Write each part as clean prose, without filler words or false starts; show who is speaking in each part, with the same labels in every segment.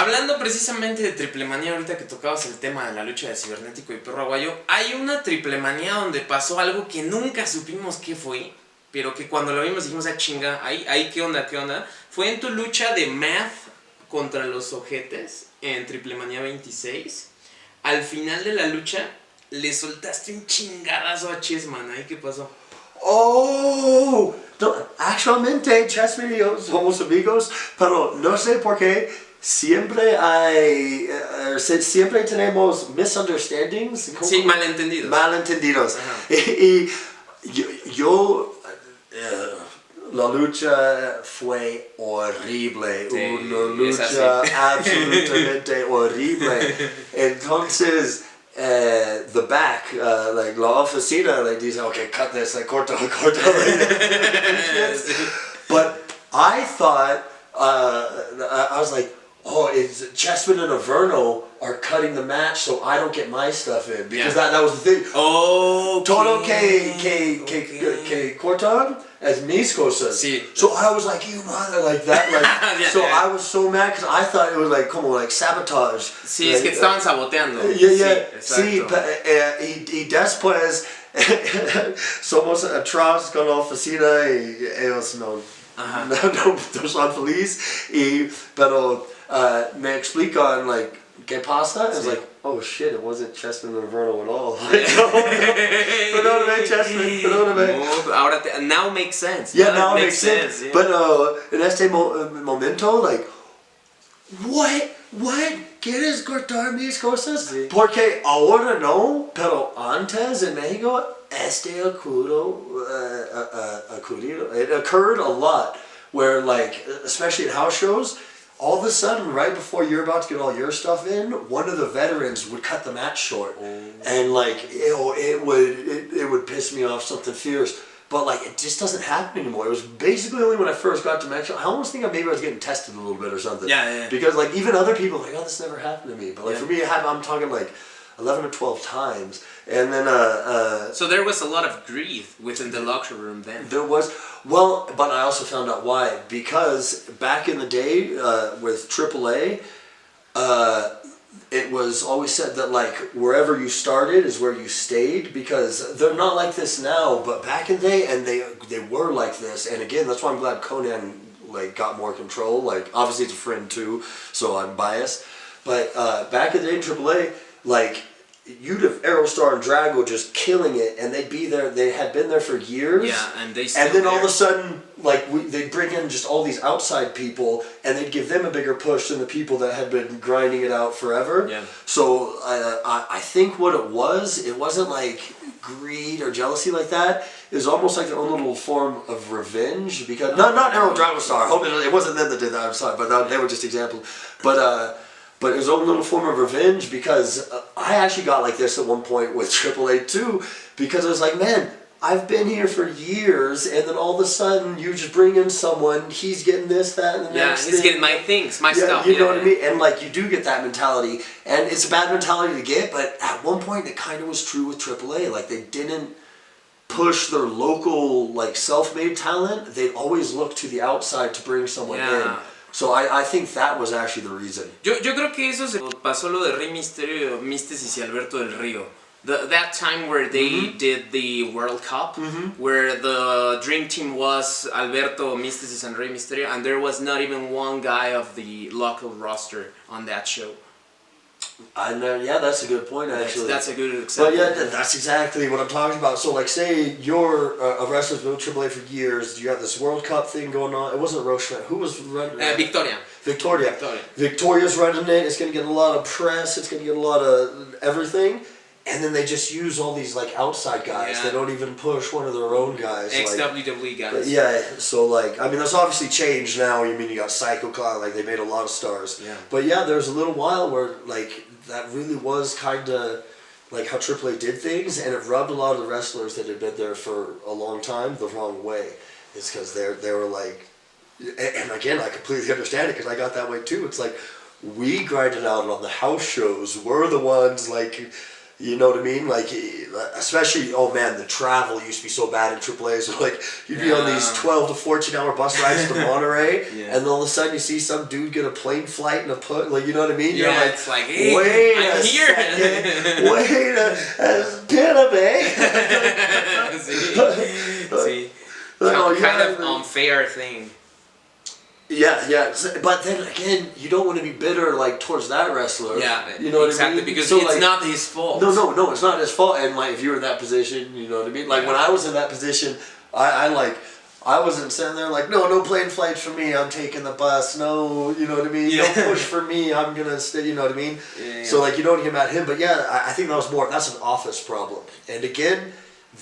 Speaker 1: Hablando precisamente de Triplemania, ahorita que tocabas el tema de la lucha de Cibernético y Perro Aguayo, hay una Triplemania donde pasó algo que nunca supimos qué fue, pero que cuando lo vimos dijimos, chinga, ahí qué onda, qué onda. Fue en tu lucha de Math contra los Ojetes en Triplemania 26. Al final de la lucha, le soltaste un chingadazo a Chessman. ¿Ahí qué pasó?
Speaker 2: Oh, no, actualmente Chessman y yo somos amigos, pero no sé por qué siempre tenemos misunderstandings.
Speaker 1: Sí, malentendidos.
Speaker 2: Malentendidos. Y yo la lucha fue horrible,
Speaker 1: sí,
Speaker 2: una lucha absolutamente horrible. Entonces, the back, like la oficina, like dice, okay, cut this, like corta. But I thought, I was like, oh, it's Chessman and Averno are cutting the match so I don't get my stuff in, because that was the thing.
Speaker 1: Oh,
Speaker 2: todo que cortan as mis cosas.
Speaker 1: Sí.
Speaker 2: So I was like, you mother, like that, like. I was so mad because I thought it was like como like sabotage.
Speaker 1: Sí, like, es que estaban saboteando.
Speaker 2: Sí, y después somos atrás con la oficina y ellos no son felices, pero me explican like ¿qué pasa? It's like, oh shit, it wasn't Chessman and Averno at all. Perdóname, Chessman, perdóname.
Speaker 1: Ahora now makes sense.
Speaker 2: Yeah, now it makes sense.
Speaker 1: Yeah.
Speaker 2: But en este momento, like, what? ¿Quieres cortar mis cosas? Sí. Porque ahora no, pero antes en México, it occurred a lot, where like, especially at house shows, all of a sudden, right before you're about to get all your stuff in, one of the veterans would cut the match short, and like it would piss me off something fierce. But like it just doesn't happen anymore. It was basically only when I first got to Mexico. I almost think maybe I was getting tested a little bit or something.
Speaker 1: Yeah.
Speaker 2: Because like even other people are like, oh, this never happened to me. But like for me, I'm talking like 11 or 12 times, and then
Speaker 1: so there was a lot of grief within the locker room then.
Speaker 2: There was. Well, but I also found out why. Because back in the day with AAA, it was always said that like wherever you started is where you stayed, because they're not like this now, but back in the day, and they were like this. And again, that's why I'm glad Conan like got more control. Like obviously it's a friend too, so I'm biased. But back in the day in AAA, like you'd have Aerostar and Drago just killing it, and they'd be there. They had been there for years.
Speaker 1: Yeah, and they still.
Speaker 2: And then all of a sudden, like they'd bring in just all these outside people, and they'd give them a bigger push than the people that had been grinding it out forever.
Speaker 1: Yeah.
Speaker 2: So I think what it wasn't like greed or jealousy like that. It was almost like their own little form of revenge, because not Aero Drago Star. I hope it wasn't them that did that. I'm sorry, but they were just examples. But it was own little form of revenge, because I actually got like this at one point with AAA too, because I was like, man, I've been here for years, and then all of a sudden you just bring in someone, he's getting this, that, and the next
Speaker 1: he's
Speaker 2: thing.
Speaker 1: getting my things, my stuff.
Speaker 2: You know what I mean? And like you do get that mentality, and it's a bad mentality to get, but at one point it kind of was true with AAA. Like they didn't push their local like self-made talent. They'd always look to the outside to bring someone in. So I think that was actually the reason.
Speaker 1: Yo creo que eso se pasó lo de Rey Misterio, Místesis y Alberto del Río. That time where they did the World Cup, where the Dream Team was Alberto, Místesis, and Rey Misterio, and there was not even one guy of the local roster on that show.
Speaker 2: I know, yeah, that's a good point actually.
Speaker 1: That's a good example.
Speaker 2: But yeah, that's exactly what I'm talking about. So like say you're a wrestler with AAA for years, you have this World Cup thing going on. It wasn't Roche, who was running it? Victoria's running it. It's going to get a lot of press, it's going to get a lot of everything. And then they just use all these like outside guys. They don't even push one of their own guys.
Speaker 1: Ex-WWE guys.
Speaker 2: Yeah, so like, I mean, that's obviously changed now. You mean you got Psycho Clown, like they made a lot of stars.
Speaker 1: Yeah.
Speaker 2: But yeah, there was a little while where like that really was kind of like how AAA did things, and it rubbed a lot of the wrestlers that had been there for a long time the wrong way. It's because they were like, and again, I completely understand it because I got that way too. It's like we grinded out on the house shows. We're the ones like You know what I mean? Like, especially, oh man, the travel used to be so bad in AAA. So like, you'd be on these 12 to 14-hour bus rides to Monterey, and then all of a sudden you see some dude get a plane flight and like, you know what I mean?
Speaker 1: Yeah,
Speaker 2: You're like,
Speaker 1: it's like, hey,
Speaker 2: wait
Speaker 1: I'm
Speaker 2: a
Speaker 1: here.
Speaker 2: second, wait a Pila,
Speaker 1: See, kind of unfair thing.
Speaker 2: Yeah. But then again, you don't want to be bitter like towards that wrestler.
Speaker 1: Yeah,
Speaker 2: you know
Speaker 1: exactly,
Speaker 2: what I mean?
Speaker 1: because
Speaker 2: So,
Speaker 1: it's
Speaker 2: like,
Speaker 1: not his fault.
Speaker 2: No, it's not his fault. And like, if you were in that position, you know what I mean? Like when I was in that position, I wasn't sitting there like, no plane flights for me. I'm taking the bus. No, you know what I mean?
Speaker 1: Yeah.
Speaker 2: No push for me. I'm gonna stay. You know what I mean?
Speaker 1: Yeah.
Speaker 2: So like, you don't get mad at him. But yeah, I think that's an office problem. And again,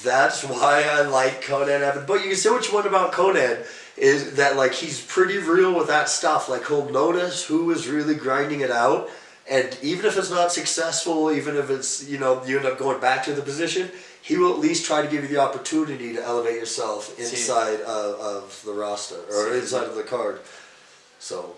Speaker 2: that's why I like Conan Evans. But you can say what you want about Conan. Is that like he's pretty real with that stuff. Like he'll notice who is really grinding it out, and even if it's not successful, even if it's you end up going back to the position, he will at least try to give you the opportunity to elevate yourself inside of the roster or inside of the card. So.